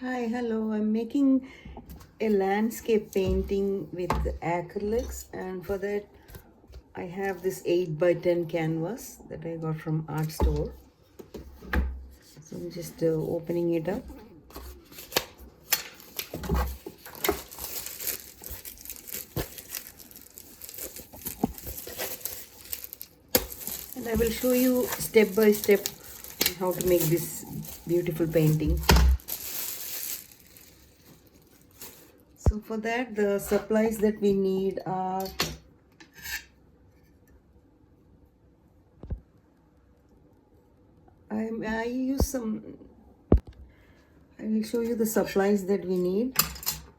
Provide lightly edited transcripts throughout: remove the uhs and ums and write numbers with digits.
Hi, hello. I'm making a landscape painting with acrylics, and for that, I have this 8 by 10 canvas that I got from art store. So I'm just opening it up. And I will show you step by step how to make this beautiful painting. So for that, the supplies that we need are I use some. I will show you the supplies that we need.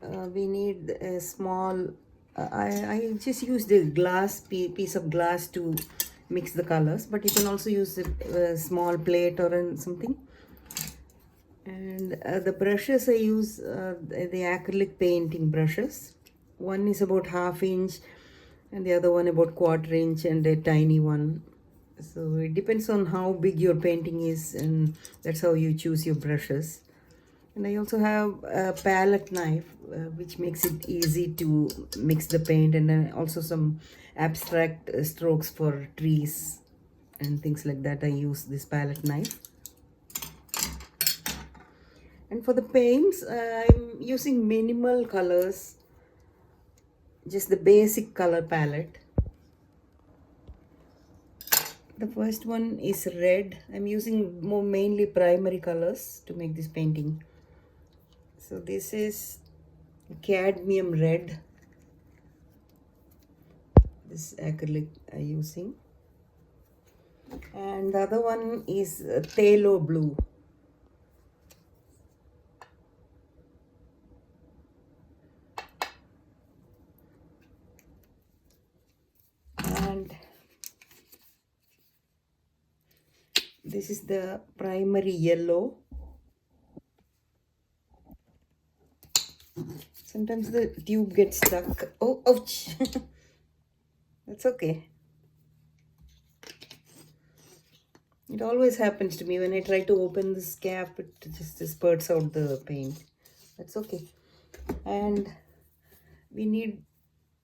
We need a small. I just used a piece of glass to mix the colors, but you can also use a small plate or something. And the brushes I use the acrylic painting brushes. One is about ½ inch, and the other one about ½ inch, and a tiny one. So it depends on how big your painting is, and that's how you choose your brushes. And I also have a palette knife, which makes it easy to mix the paint, and then also some abstract strokes for trees and things like that. I use this palette knife. And for the paints, I'm using minimal colors, just the basic color palette. The first one is red. I'm using mainly primary colors to make this painting. So this is cadmium red. This acrylic I'm using. And the other one is phthalo blue. And this is the primary yellow. Sometimes the tube gets stuck. Oh, ouch. That's okay. It always happens to me when I try to open this cap, it just spurts out the paint. That's okay. And we need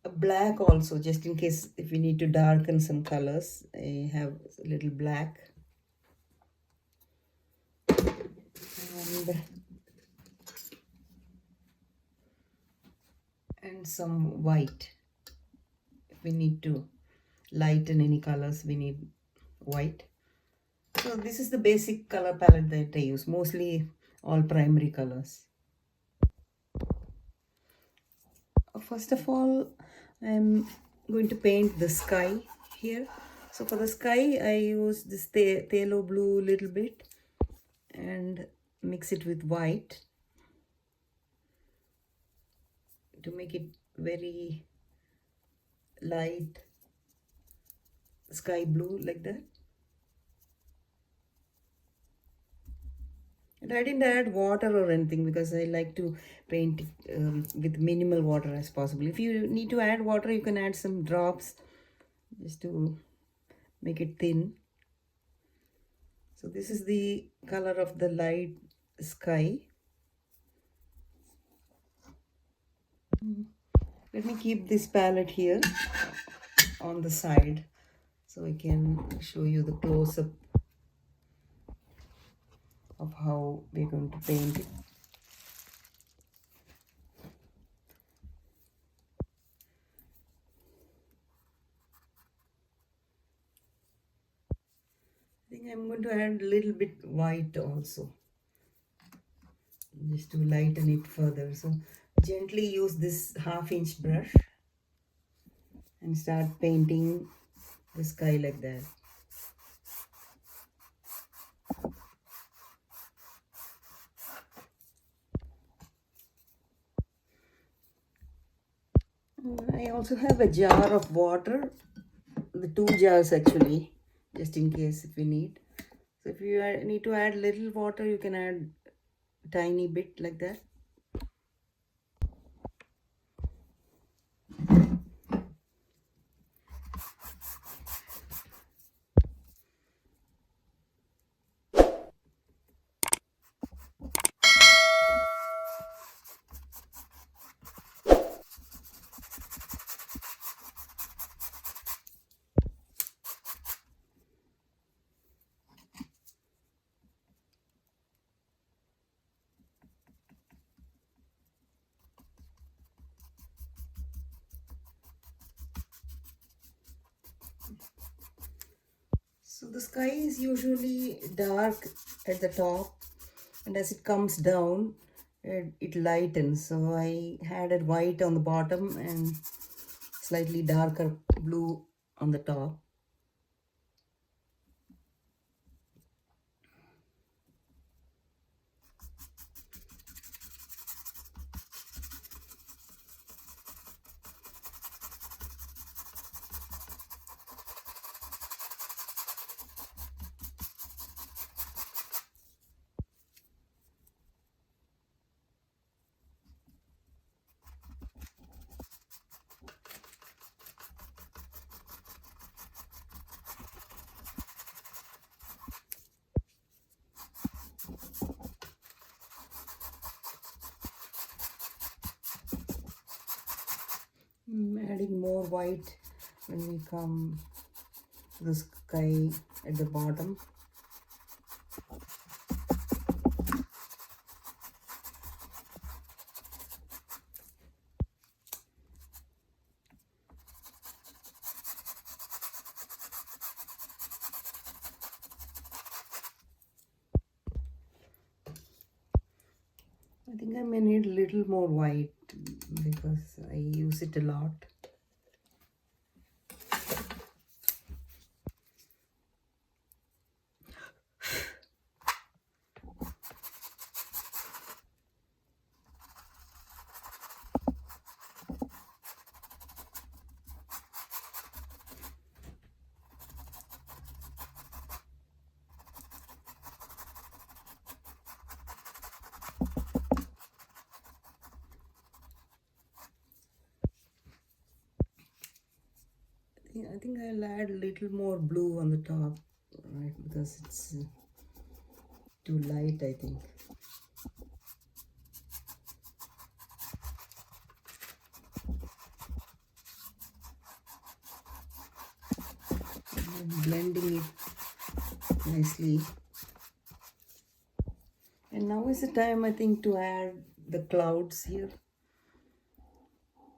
a black also, just in case if we need to darken some colors. I have a little black. And some white. If we need to lighten any colors, we need white. So this is the basic color palette that I use, mostly all primary colors. First of all, I'm going to paint the sky here. So for the sky, I use this phthalo blue little bit and mix it with white to make it very light sky blue like that. And I didn't add water or anything because I like to paint with minimal water as possible. If you need to add water, you can add some drops just to make it thin. So this is the color of the light sky. Let me keep this palette here on the side so I can show you the close-up of how we're going to paint it. I think I'm going to add a little bit white also, just to lighten it further. So gently use this ½ inch brush and start painting the sky like that. I also have a jar of water, the 2 jars actually, just in case if we need. So if you need to add little water, you can add a tiny bit like that. So the sky is usually dark at the top, and as it comes down, it lightens. So I added white on the bottom and slightly darker blue on the top. Adding more white when we come to the sky at the bottom. I think I may need a little more white because I use it a lot. I think I'll add a little more blue on the top, right? Because it's too light, I think. I'm blending it nicely. And now is the time, I think, to add the clouds here.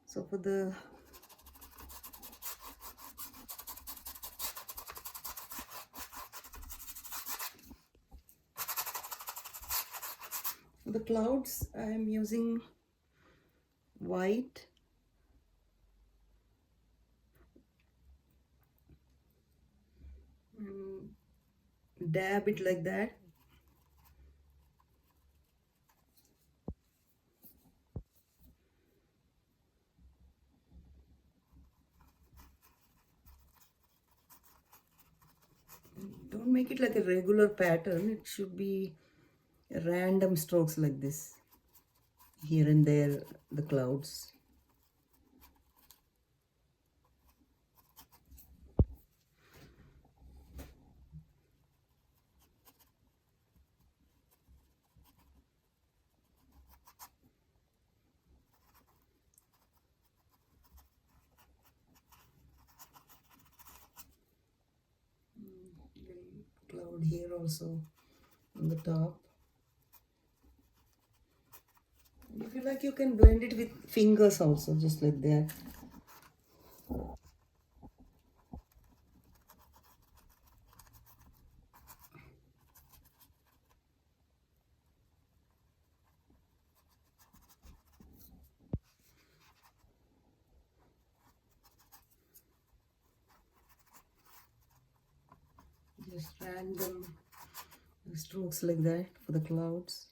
So for the clouds, I am using white and dab it like that. Don't make it like a regular pattern. It should be random strokes like this. Here and there, the clouds. Cloud here also on the top. If you like, you can blend it with fingers also, just like that. Just random strokes like that for the clouds.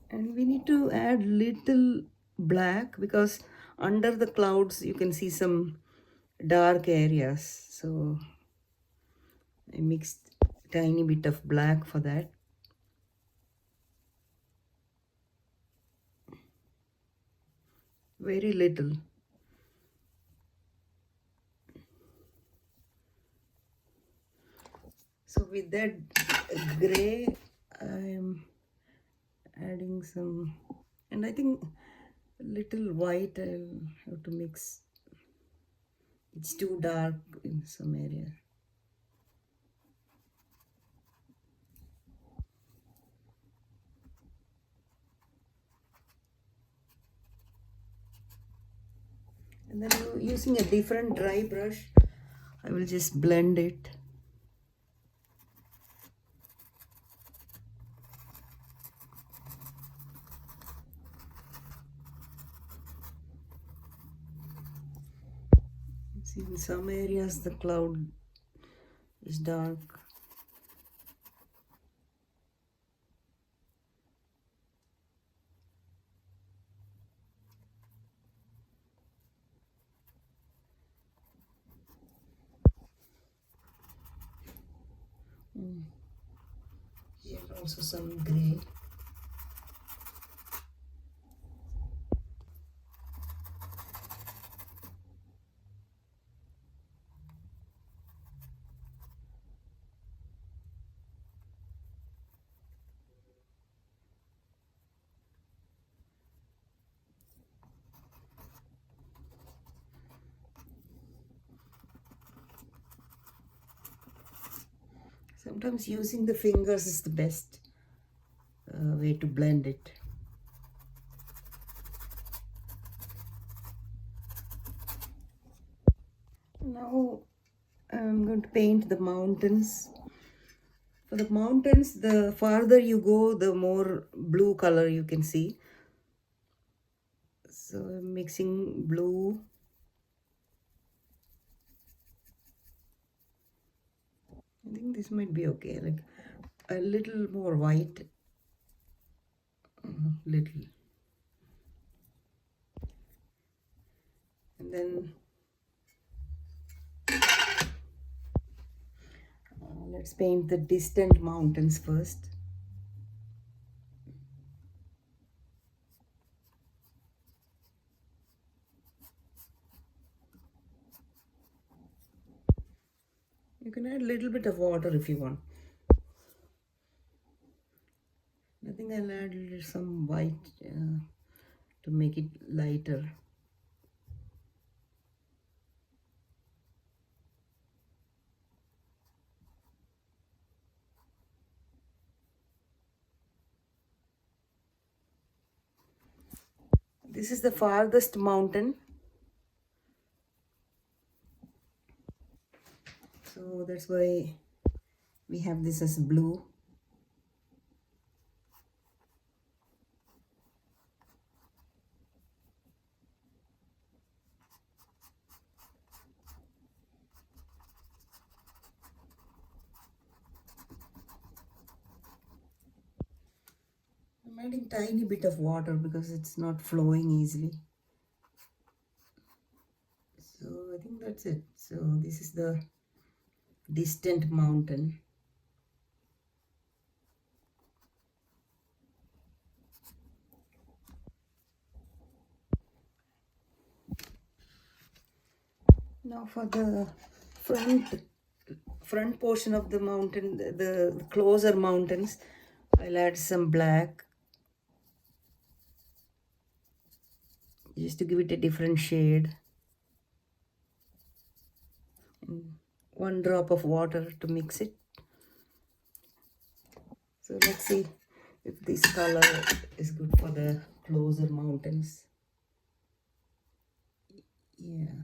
And we need to add little black because under the clouds you can see some dark areas. So I mixed tiny bit of black for that. Very little. So with that gray, I am adding some, and I think a little white I'll have to mix. It's too dark in some area. using a different dry brush, I will just blend it. See, in some areas the cloud is dark. Here also some gray. Sometimes using the fingers is the best way to blend it. Now I'm going to paint the mountains. For the mountains, the farther you go, the more blue color you can see. So I'm mixing blue. I think this might be okay, like a little more white. Little. And then let's paint the distant mountains first. You can add a little bit of water if you want. I think I'll add some white to make it lighter. This is the farthest mountain. So that's why we have this as blue. I'm adding tiny bit of water because it's not flowing easily. So I think that's it. So this is the distant mountain. Now for the front portion of the mountain, the closer mountains, I'll add some black just to give it a different shade. And 1 drop of water to mix it. So let's see if this color is good for the closer mountains. Yeah.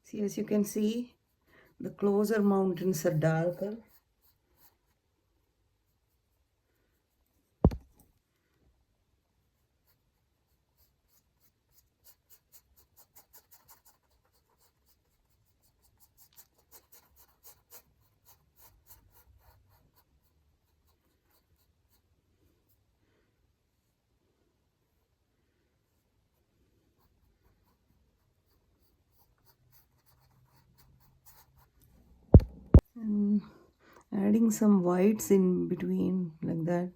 See, as you can see, the closer mountains are darker. adding some whites in between like that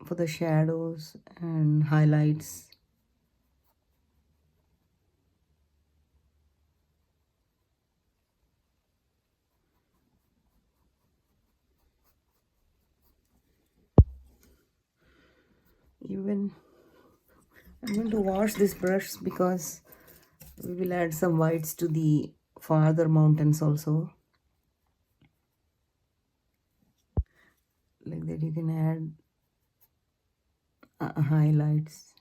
for the shadows and highlights. Even I'm going to wash this brush because we will add some whites to the farther mountains also. Like that you can add highlights.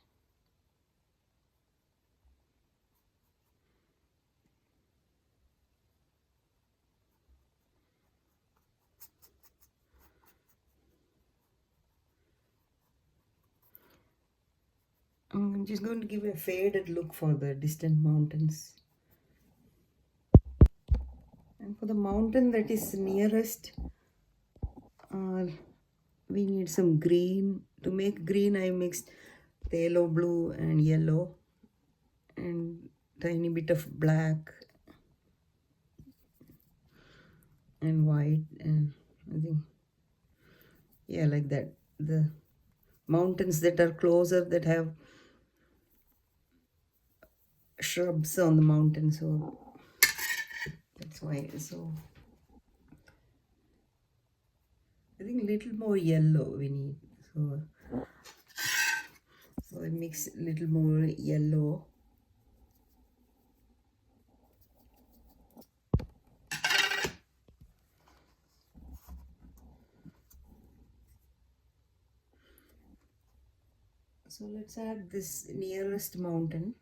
I'm just going to give a faded look for the distant mountains. And for the mountain that is nearest, uh, we need some green. To make green, I mixed the yellow, blue, and yellow, and tiny bit of black and white, and I think, yeah, like that. The mountains that are closer, that have shrubs on the mountain, so that's why. So I think a little more yellow we need. So I mix a little more yellow. So let's add this nearest mountain.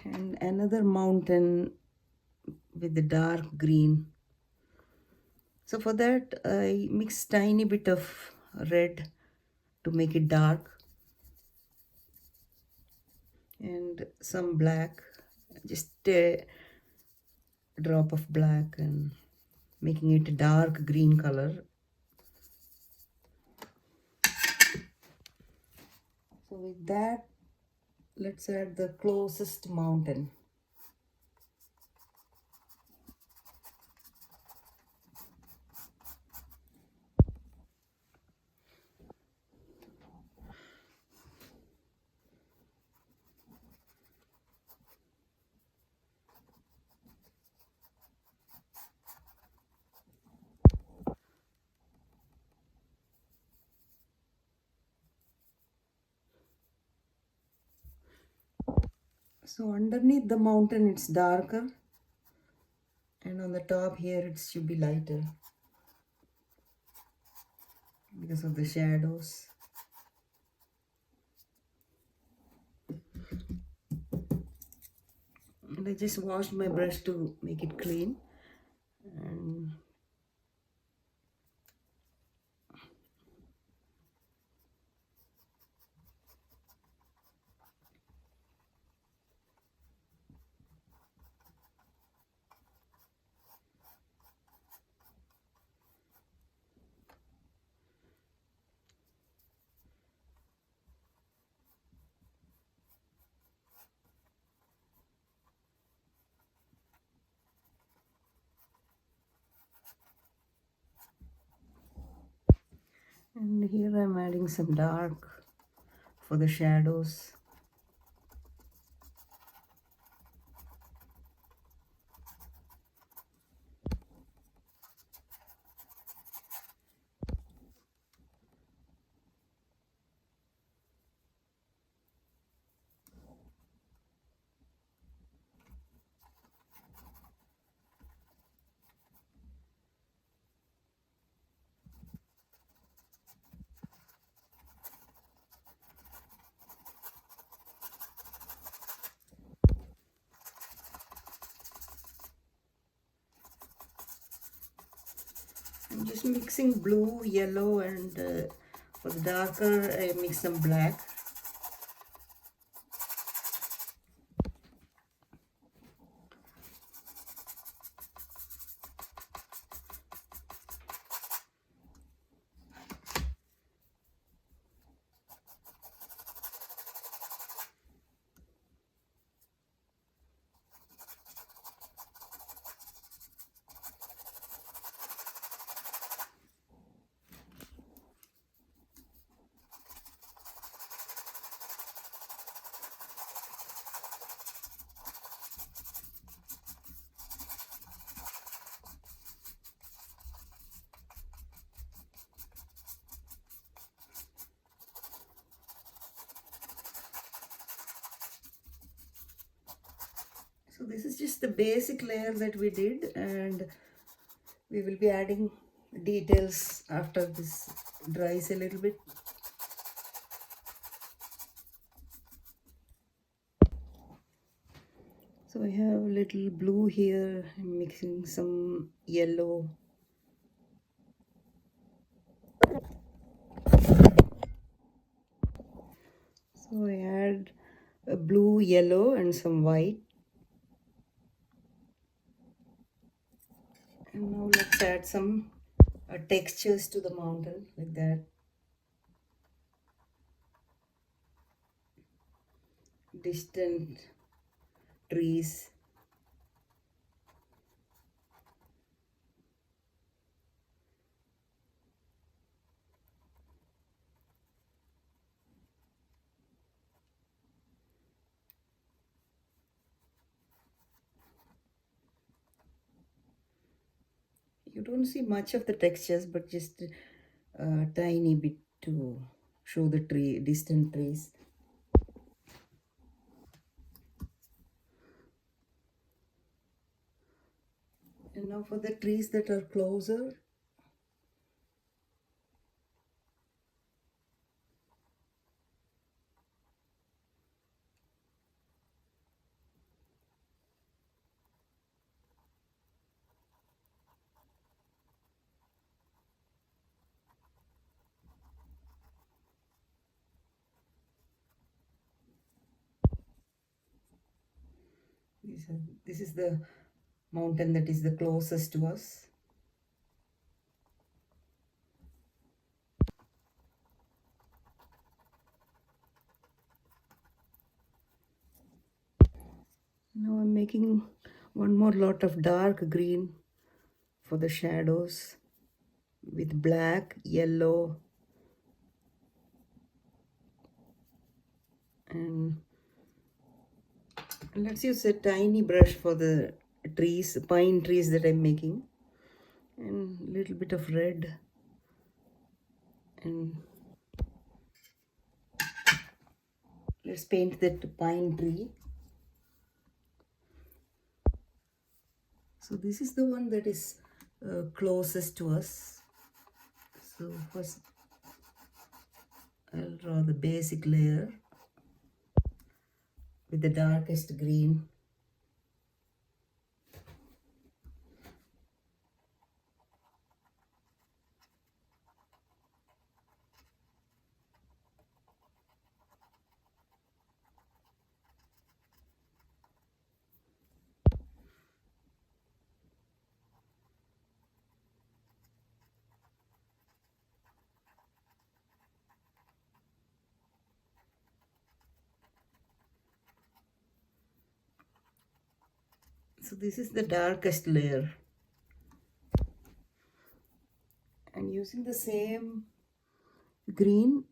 And another mountain with the dark green. So for that I mix tiny bit of red to make it dark, and some black, just a drop of black, and making it a dark green color. So with that, let's add the closest mountain. So underneath the mountain it's darker, and on the top here it should be lighter because of the shadows. And I just washed my brush to make it clean. And here I'm adding some dark for the shadows. just mixing blue, yellow, and for the darker I mix some black. So this is just the basic layer that we did, and we will be adding details after this dries a little bit. So I have a little blue here. I'm mixing some yellow. So I add a blue, yellow, and some white. And now let's add some textures to the mountain like that. Distant trees. You don't see much of the textures, but just a tiny bit to show the distant trees. And now for the trees that are closer. This is the mountain that is the closest to us. Now I'm making one more lot of dark green for the shadows with black, yellow, and let's use a tiny brush for the trees, pine trees that I'm making, and a little bit of red, and let's paint that pine tree. So this is the one that is closest to us. So first I'll draw the basic layer with the darkest green. So this is the darkest layer. And using the same green,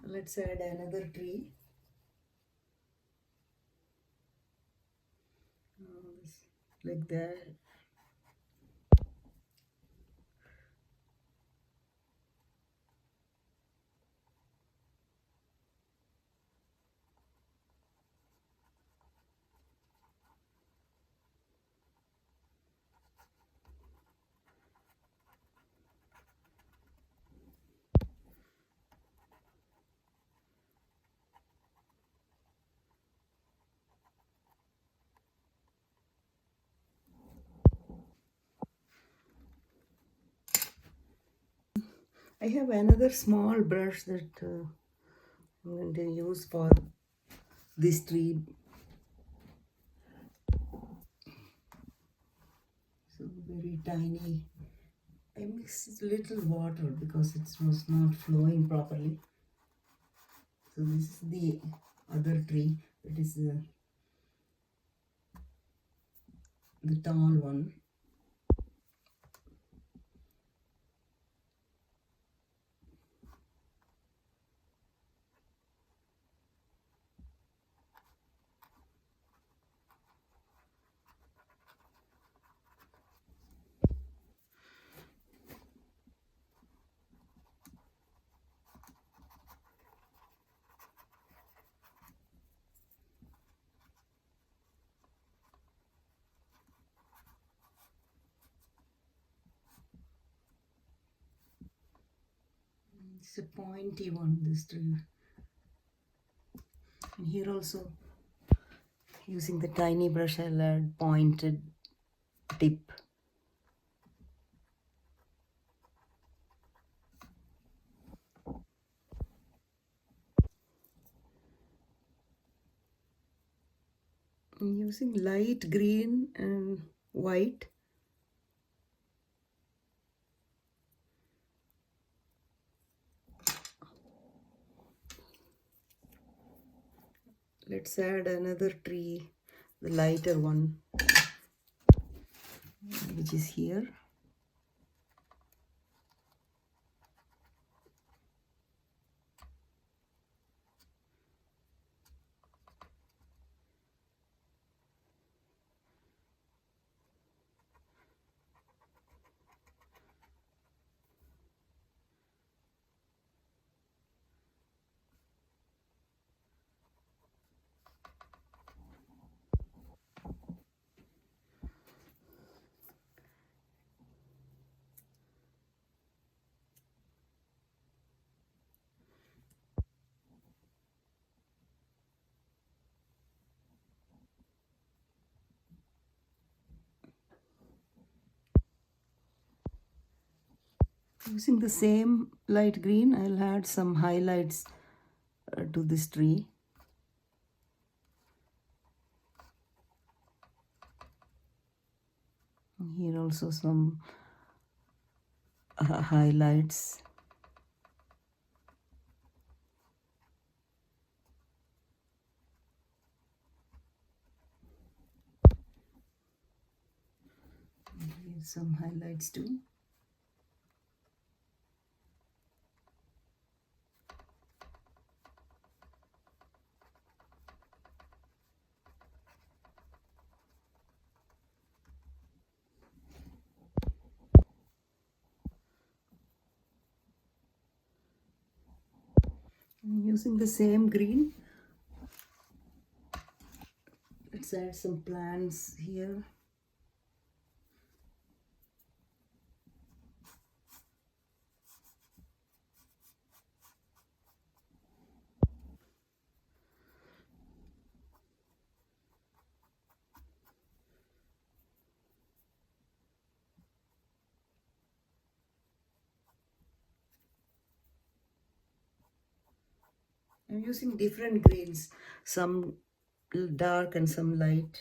let's add another tree. Like that. I have another small brush that I'm going to use for this tree. So very tiny. I mixed little water because it was not flowing properly. So this is the other tree. That is the tall one. It's a pointy one, this tree. And here also, using the tiny brush, I'll add pointed tip. I'm using light green and white. Let's add another tree, the lighter one, which is here. Using the same light green, I'll add some highlights to this tree. Here also some highlights. Here some highlights too. I'm using the same green. Let's add some plants here. I'm using different greens, some dark and some light.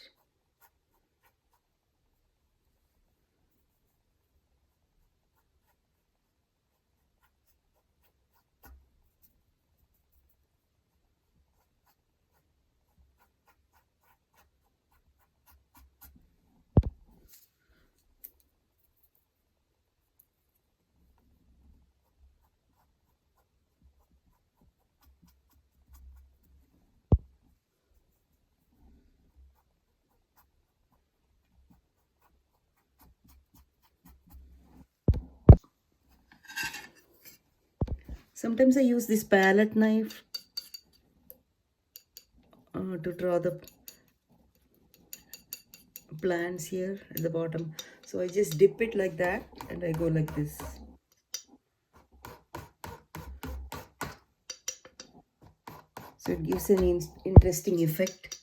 Sometimes I use this palette knife to draw the plants here at the bottom. So I just dip it like that and I go like this. So it gives an interesting effect.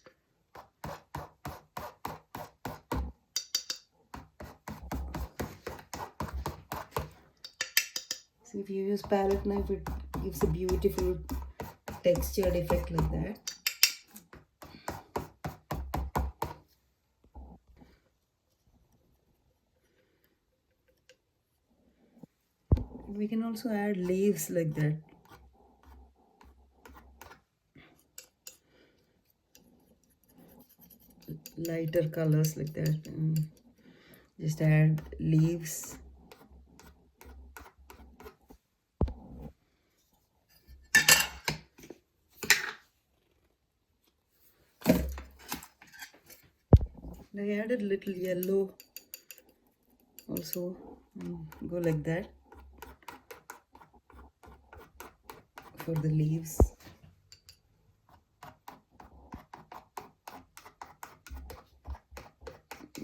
So if you use palette knife, it gives a beautiful textured effect like that. We can also add leaves like that. Lighter colors like that. And just add leaves. I added little yellow also. Go like that for the leaves.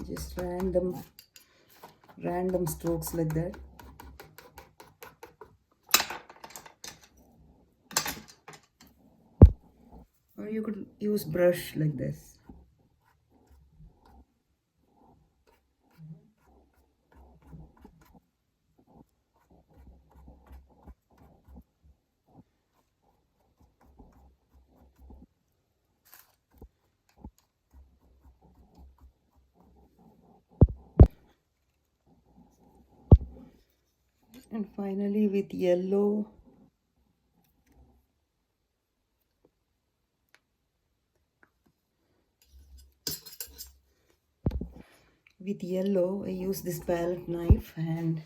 Just random strokes like that. Or you could use brush like this. And finally with yellow, I use this palette knife and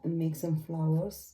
make some flowers.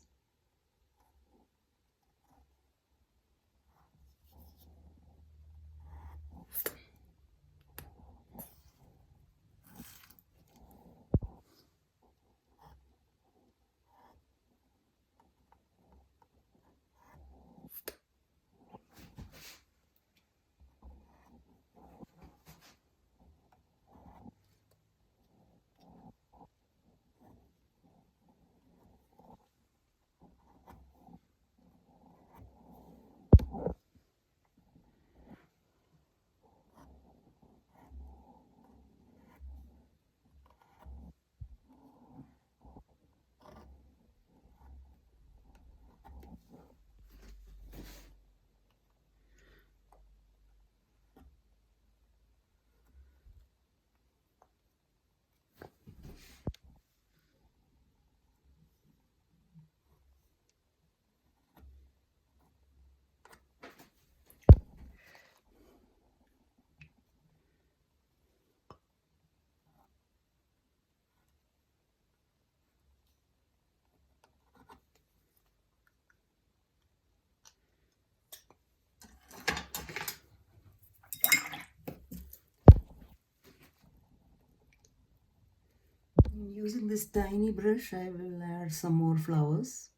Using this tiny brush, I will add some more flowers.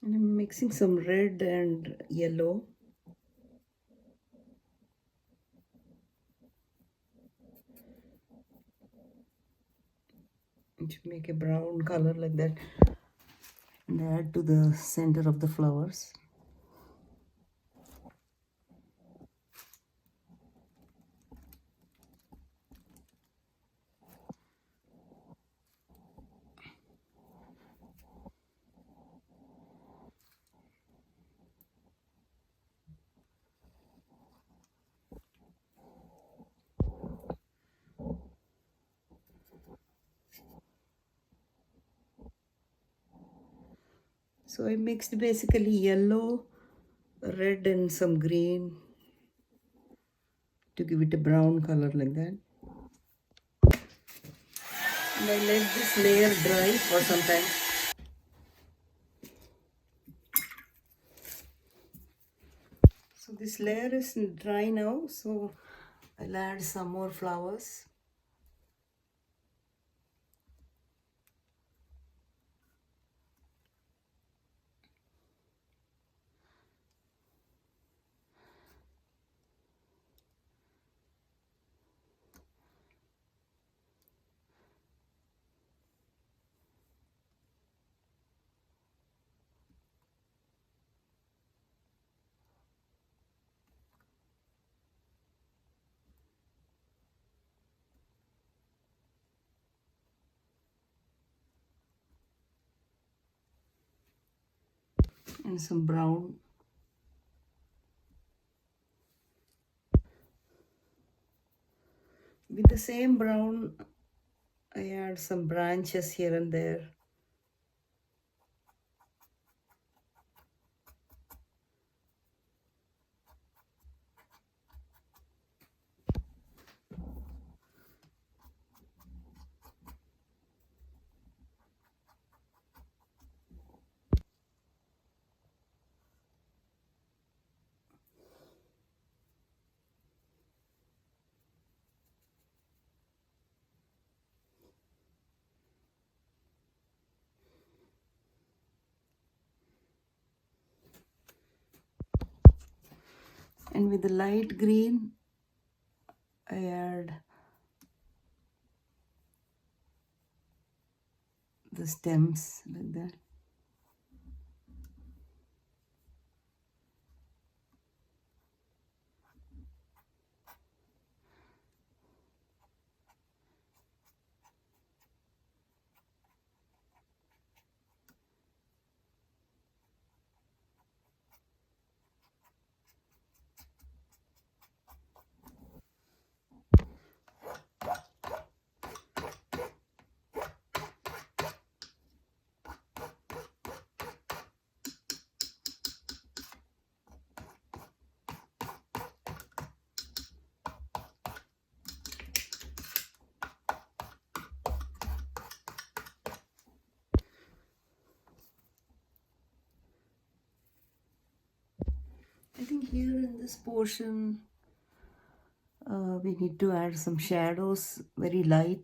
And I'm mixing some red and yellow. To make a brown color like that. And add to the center of the flowers. So I mixed basically yellow, red and some green to give it a brown color like that. And I let this layer dry for some time. So this layer is dry now, so I'll add some more flowers. And some brown. With the same brown, I add some branches here and there. And with the light green, I add the stems like that. I think here in this portion, we need to add some shadows, very light.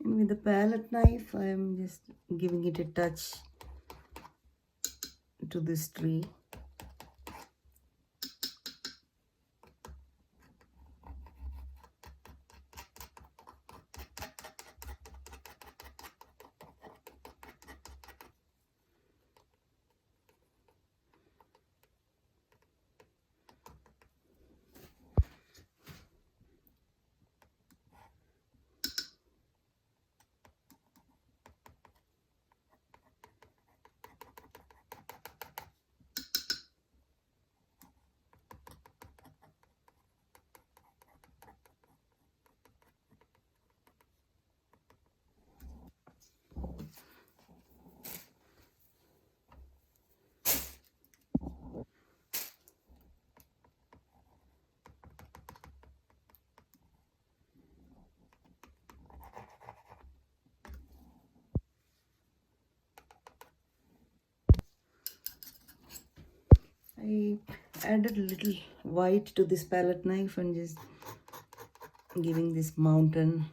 And with the palette knife, I am just giving it a touch to this tree. I added a little white to this palette knife and just giving this mountain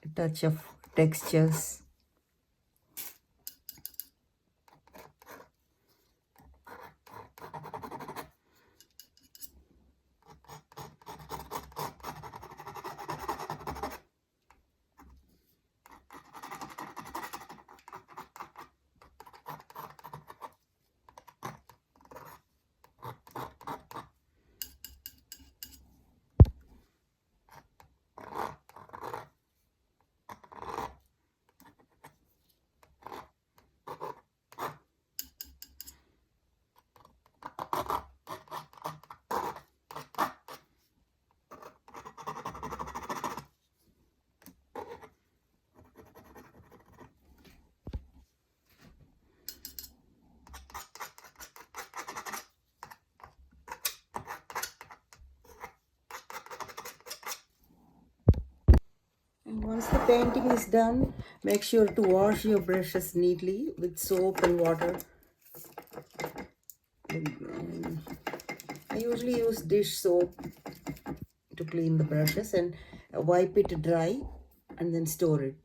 a touch of textures. Once the painting is done, make sure to wash your brushes neatly with soap and water. I usually use dish soap to clean the brushes and wipe it dry and then store it.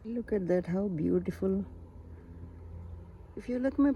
Look at that, how beautiful. If you look my